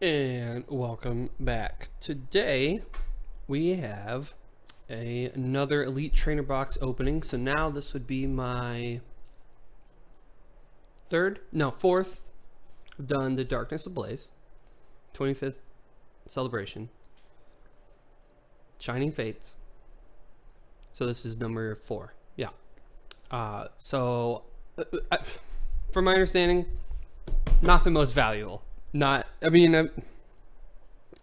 And welcome back. Today we have another Elite Trainer box opening. So now this would be my fourth. I've done the Darkness Ablaze, 25th celebration, Shining Fates. So this is number 4. Yeah. From my understanding, not the most valuable. I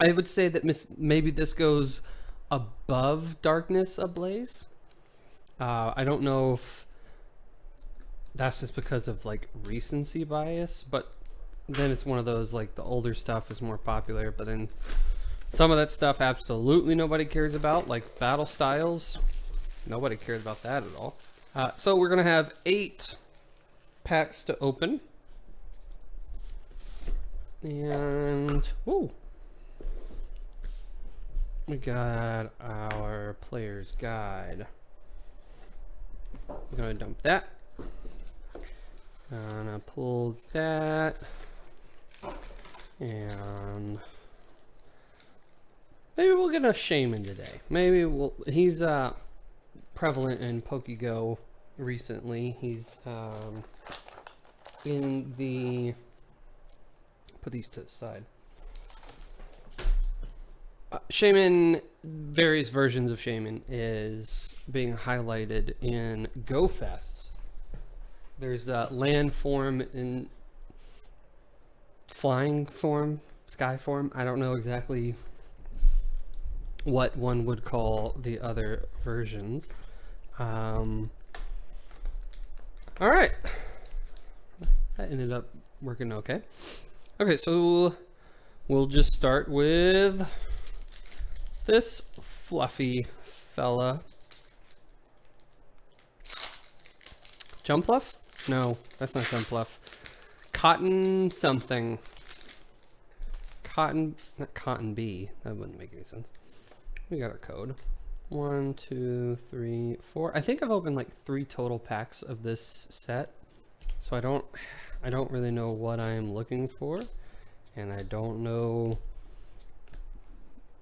would say that maybe this goes above Darkness Ablaze. I don't know if that's just because of like recency bias, but then it's one of those like the older stuff is more popular, but then some of that stuff absolutely nobody cares about, like battle styles. Nobody cares about that at all. So we're gonna have 8 packs to open. And woo, we got our player's guide. I'm gonna dump that. Gonna pull that, and maybe we'll get a shaman today. He's prevalent in PokeGo recently. He's in the, put these to the side. Shaman, various versions of Shaman is being highlighted in GoFest. There's land form and flying form, sky form. I don't know exactly what one would call the other versions. All right, that ended up working okay. Okay, so we'll just start with this fluffy fella. Jumpluff? No, that's not Jumpluff. Cotton something. Not Cotton Bee. That wouldn't make any sense. We got our code. 1, 2, 3, 4. I think I've opened like 3 total packs of this set. So I don't really know what I am looking for, and I don't know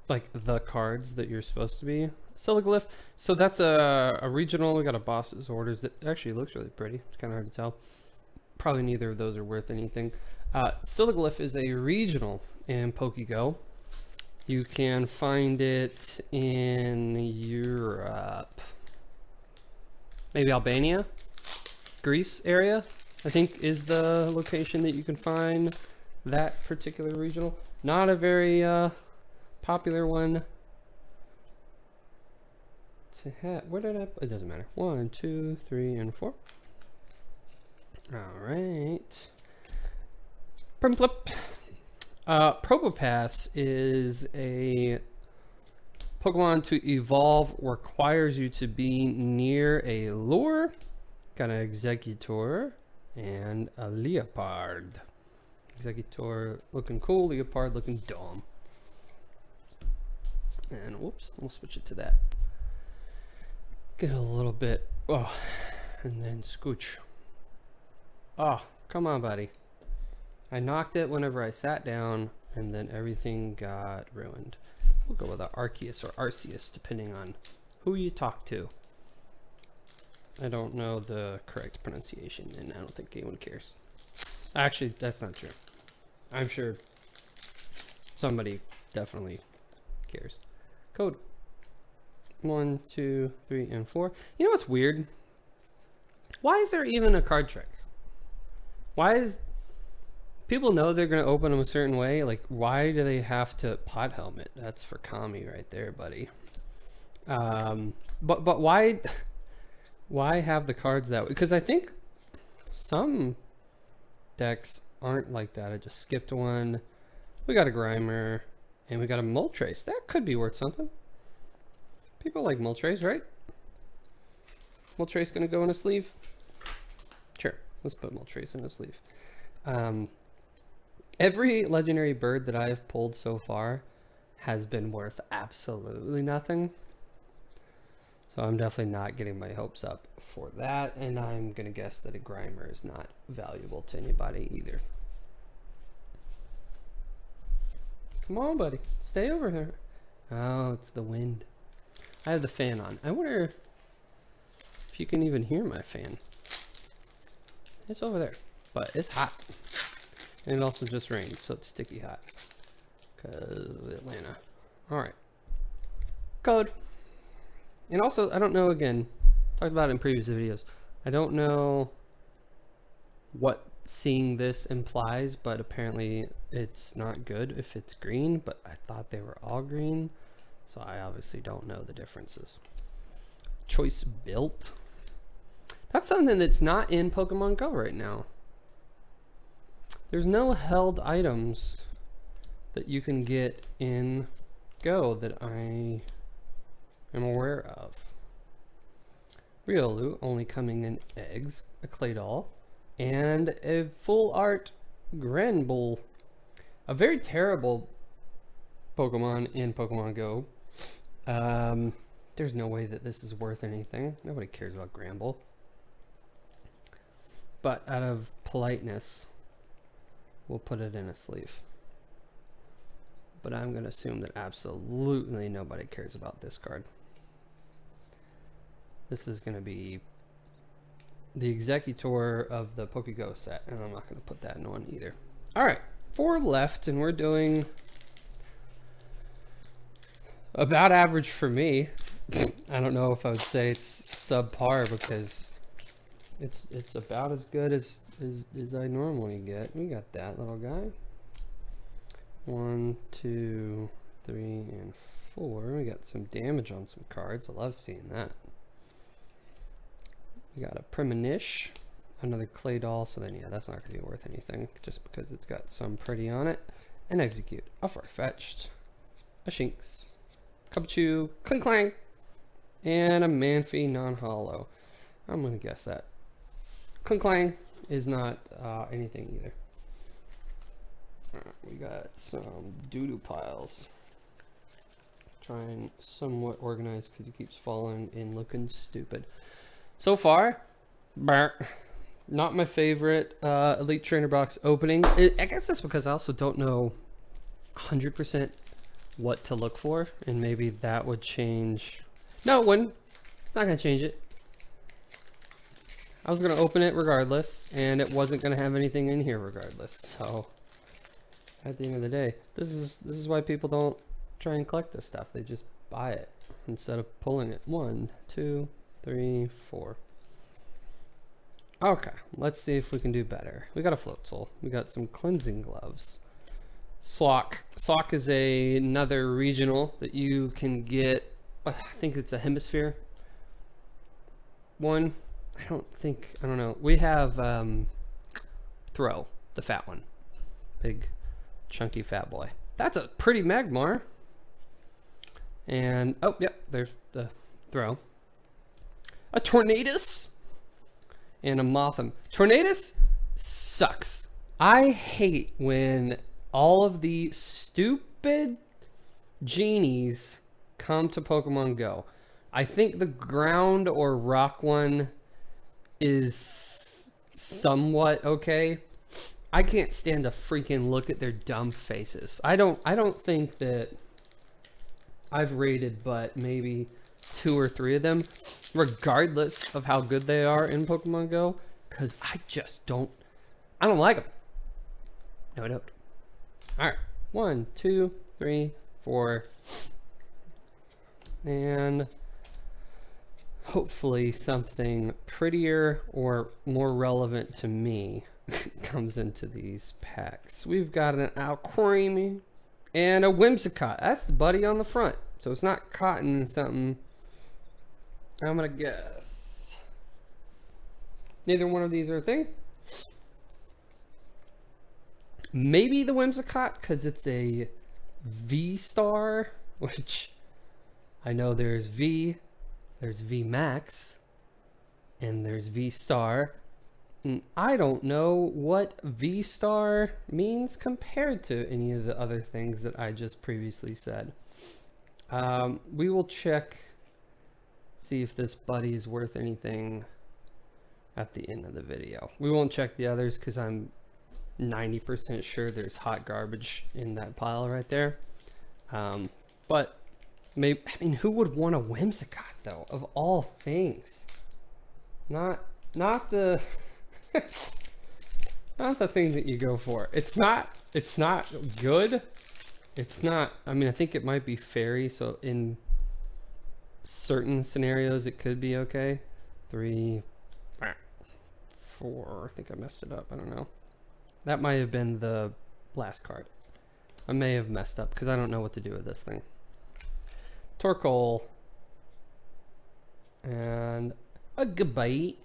like the cards that you're supposed to be. Siliglyph. So that's a regional. We got a boss's orders that actually looks really pretty. It's kind of hard to tell. Probably neither of those are worth anything. Siliglyph is a regional in PokeGo. You can find it in Europe, maybe Albania, Greece area, I think is the location that you can find that particular regional. Not a very popular one to have. Where did it doesn't matter. 1, 2, 3, and 4. All right. Primplip. Probopass is a Pokemon to evolve, requires you to be near a lure. Got an Executor and a Leopard. Executor looking cool, Leopard looking dumb. And whoops, we'll switch it to that. Get a little bit, oh, and then scooch. Oh, come on, buddy. I knocked it whenever I sat down, and then everything got ruined. We'll go with an Arceus or Arceus, depending on who you talk to. I don't know the correct pronunciation, and I don't think anyone cares. Actually, that's not true. I'm sure somebody definitely cares. Code 1, 2, 3, and 4. You know what's weird? Why is there even a card trick? Why is people know they're going to open them a certain way? Like, why do they have to pot helmet? That's for Kami right there, buddy. But why have the cards that way? Because I think some decks aren't like that. I just skipped one. We got a Grimer, and we got a Moltres. That could be worth something. People like Moltres, right? Moltres gonna go in a sleeve? Sure, let's put Moltres in a sleeve. Every legendary bird that I've pulled so far has been worth absolutely nothing. So I'm definitely not getting my hopes up for that, and I'm gonna guess that a Grimer is not valuable to anybody either. Come on, buddy. Stay over here. Oh, it's the wind. I have the fan on. I wonder if you can even hear my fan. It's over there, but it's hot. And it also just rained, so it's sticky hot. Because Atlanta. Alright. Code. And also, I don't know, again, talked about it in previous videos. I don't know what seeing this implies, but apparently it's not good if it's green, but I thought they were all green, so I obviously don't know the differences. Choice built. That's something that's not in Pokemon Go right now. There's no held items that you can get in Go that I am aware of. Riolu only coming in eggs, a clay doll, and a full art Granbull. A very terrible Pokemon in Pokemon Go. There's no way that this is worth anything. Nobody cares about Granbull. But out of politeness, we'll put it in a sleeve. But I'm going to assume that absolutely nobody cares about this card. This is going to be the Executor of the PokeGo set, and I'm not going to put that in one either. Alright, 4 left, and we're doing about average for me. I don't know if I would say it's subpar, because it's about as good as I normally get. We got that little guy. 1, 2, 3, and 4. We got some damage on some cards. I love seeing that. We got a Premonish, another clay doll, so then yeah, that's not going to be worth anything just because it's got some pretty on it. And Execute, a Farfetch'd, a Shinx, Kabuchu, Clink Clang, and a Manphy non-hollow. I'm going to guess that Clink Clang is not anything either. We got some doo-doo piles. Trying somewhat organized because he keeps falling and looking stupid. So far, not my favorite Elite Trainer box opening. I guess that's because I also don't know 100% what to look for, and maybe that would change. No, it wouldn't. Not going to change it. I was going to open it regardless, and it wasn't going to have anything in here regardless. So, at the end of the day, this is why people don't try and collect this stuff. They just buy it instead of pulling it. 1, 2, 3, 4. Okay, let's see if we can do better. We got a Floatzel. We got some cleansing gloves. Slock. Slock is another regional that you can get. I think it's a hemisphere one. I don't know. We have Throw, the fat one. Big, chunky fat boy. That's a pretty Magmar. And, oh, yep, there's the Throw. A Tornadus and a Mothim. Tornadus sucks. I hate when all of the stupid genies come to Pokemon Go. I think the ground or rock one is somewhat okay. I can't stand to freaking look at their dumb faces. I don't think that I've rated but maybe 2 or 3 of them, regardless of how good they are in Pokemon Go, because I don't like them. No, I don't. All right, 1, 2, 3, 4, and hopefully something prettier or more relevant to me comes into these packs. We've got an Alcremie and a Whimsicott. That's the buddy on the front, so it's not cotton something. I'm gonna guess neither one of these are a thing. Maybe the Whimsicott because it's a V-Star, which I know there's V, there's V-Max, and there's V-Star. And I don't know what V-Star means compared to any of the other things that I just previously said. We will check, see if this buddy is worth anything at the end of the video. We won't check the others because I'm 90% sure there's hot garbage in that pile right there. But maybe, I mean, who would want a Whimsicott though, of all things? Not the not the thing that you go for. It's not good. It's not, I mean, I think it might be fairy, so in certain scenarios it could be okay. 3, 4, I think I messed it up, I don't know. That might have been the last card. I may have messed up because I don't know what to do with this thing. Torkoal and a Gabite.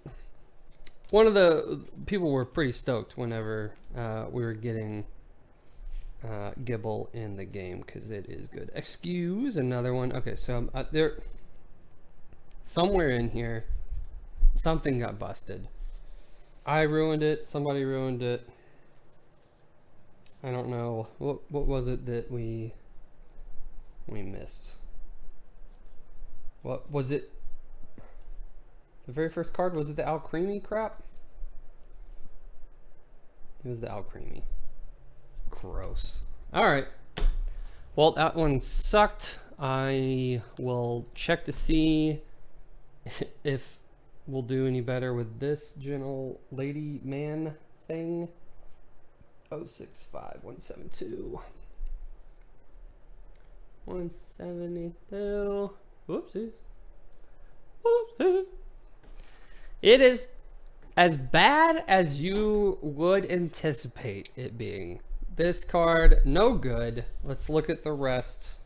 One of the people were pretty stoked whenever we were getting Gibble in the game because it is good. Excuse another one. Okay, so there, somewhere in here, something got busted. I ruined it. Somebody ruined it. I don't know what was it that we missed. What was it? The very first card, was it the Alcremie crap? It was the Alcremie. Gross. All right. Well, that one sucked. I will check to see if we'll do any better with this gentle lady man thing. 065172. 172. Whoopsies. Whoopsies. It is as bad as you would anticipate it being. This card, no good. Let's look at the rest.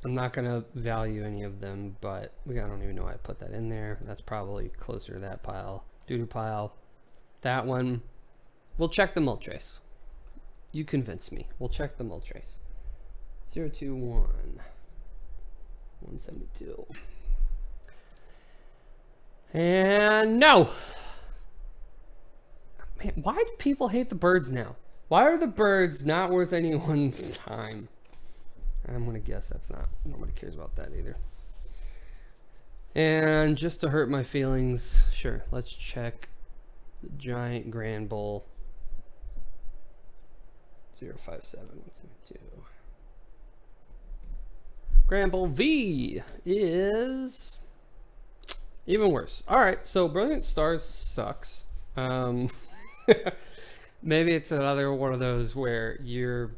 I'm not going to value any of them, but I don't even know why I put that in there. That's probably closer to that pile. Doo-doo pile. That one. We'll check the Moltres. You convince me. We'll check the Moltres. 021. 172. And no. Man, why do people hate the birds now? Why are the birds not worth anyone's time? I'm going to guess that's not. Nobody cares about that either. And just to hurt my feelings, sure, let's check the giant Grand Bull. 057172. Grand Bull V is even worse. All right, so Brilliant Stars sucks. Maybe it's another one of those where you're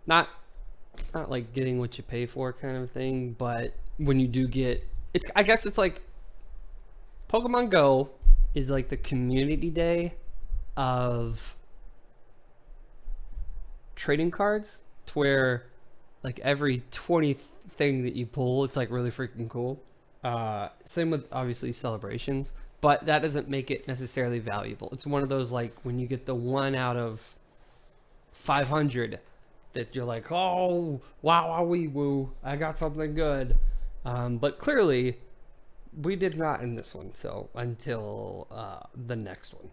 not like getting what you pay for kind of thing, but when you do get, it's, I guess it's like Pokemon Go is like the community day of trading cards, to where like every 20th thing that you pull, it's like really freaking cool. Same with obviously celebrations, but that doesn't make it necessarily valuable. It's one of those like when you get the 1 out of 500 that you're like, oh wow, wee woo, I got something good. But clearly we did not in this one until the next one.